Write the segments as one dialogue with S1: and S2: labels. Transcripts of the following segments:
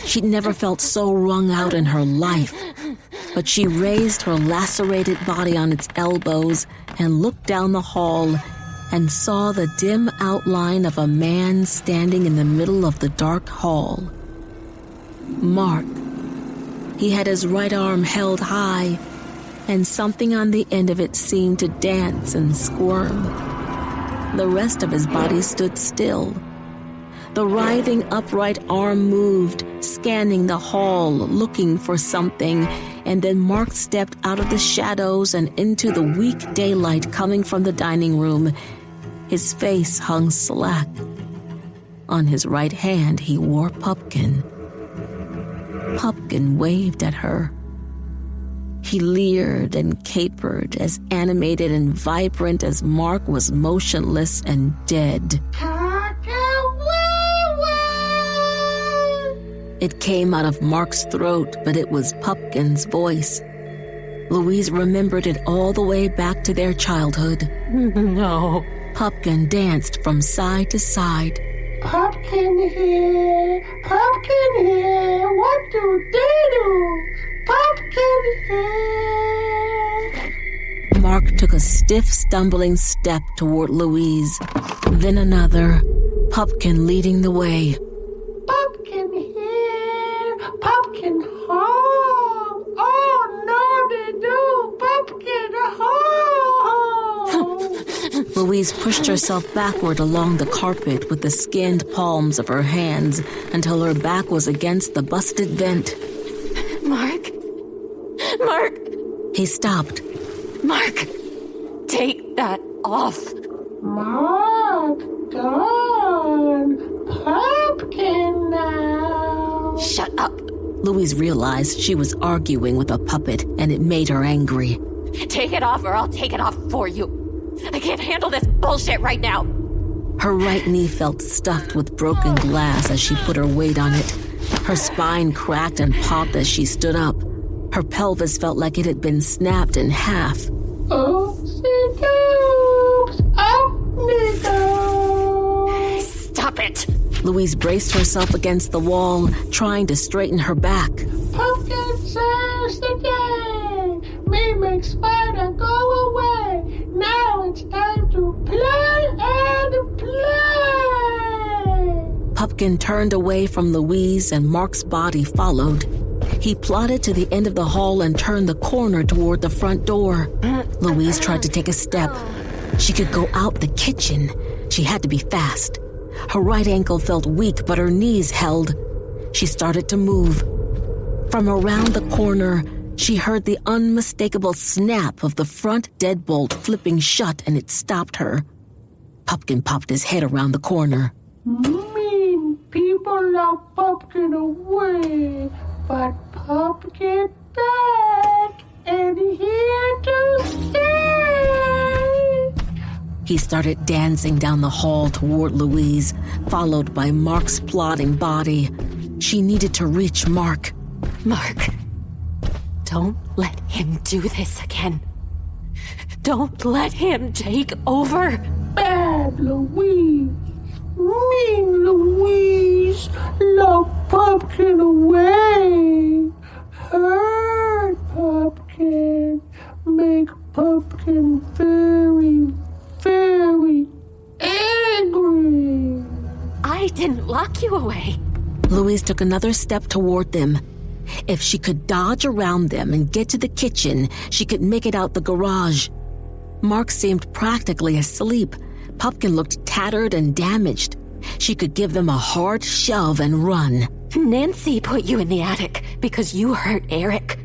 S1: She'd never felt so wrung out in her life. But she raised her lacerated body on its elbows and looked down the hall and saw the dim outline of a man standing in the middle of the dark hall. Mark. He had his right arm held high, and something on the end of it seemed to dance and squirm. The rest of his body stood still. The writhing upright arm moved, scanning the hall, looking for something, and then Mark stepped out of the shadows and into the weak daylight coming from the dining room. His face hung slack. On his right hand, he wore Pupkin. Pupkin waved at her. He leered and capered, as animated and vibrant as Mark was motionless and dead. It came out of Mark's throat, but it was Pupkin's voice. Louise remembered it all the way back to their childhood.
S2: No.
S1: Pupkin danced from side to side.
S3: Pupkin here, what do they do? Pupkin here.
S1: Mark took a stiff, stumbling step toward Louise, then another, Pupkin leading the way.
S3: Pupkin here, Pupkin home. Oh, no, they do. Pupkin home.
S1: Louise pushed herself backward along the carpet with the skinned palms of her hands until her back was against the busted vent.
S2: Mark!
S1: He stopped.
S2: Mark! Take that off!
S3: Mark, gone. Pupkin now.
S2: Shut up!
S1: Louise realized she was arguing with a puppet, and it made her angry.
S2: Take it off or I'll take it off for you. I can't handle this bullshit right now.
S1: Her right knee felt stuffed with broken glass as she put her weight on it. Her spine cracked and popped as she stood up. Her pelvis felt like it had been snapped in half.
S2: Stop it!
S1: Louise braced herself against the wall, trying to straighten her back.
S3: Pumpkin saves the day. Me makes spider go away. Now it's time to play and play.
S1: Pupkin turned away from Louise and Mark's body followed. He plodded to the end of the hall and turned the corner toward the front door. Louise tried to take a step. She could go out the kitchen. She had to be fast. Her right ankle felt weak, but her knees held. She started to move. From around the corner, she heard the unmistakable snap of the front deadbolt flipping shut, and it stopped her. Pupkin popped his head around the corner.
S3: Mean people lock Pupkin away, but Pupkin back and here to stay.
S1: He started dancing down the hall toward Louise, followed by Mark's plodding body. She needed to reach Mark.
S2: Mark, don't let him do this again. Don't let him take over.
S3: Bad Louise, mean Louise, lock Pupkin away. Hurt Pupkin, make Pupkin very, very angry.
S2: I didn't lock you away.
S1: Louise took another step toward them. If she could dodge around them and get to the kitchen, she could make it out the garage. Mark seemed practically asleep. Pupkin looked tattered and damaged. She could give them a hard shove and run.
S2: Nancy put you in the attic because you hurt Eric.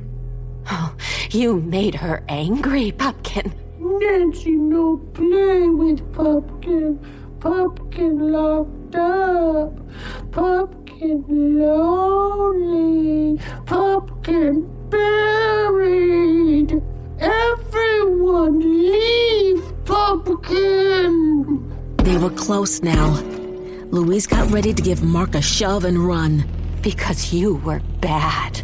S2: Oh, you made her angry, Pupkin.
S3: Nancy no play with Pupkin. Pupkin locked up. Pupkin lonely. Pupkin buried. Everyone leave Pupkin.
S1: They were close now. Louise got ready to give Mark a shove and run.
S2: Because you were bad.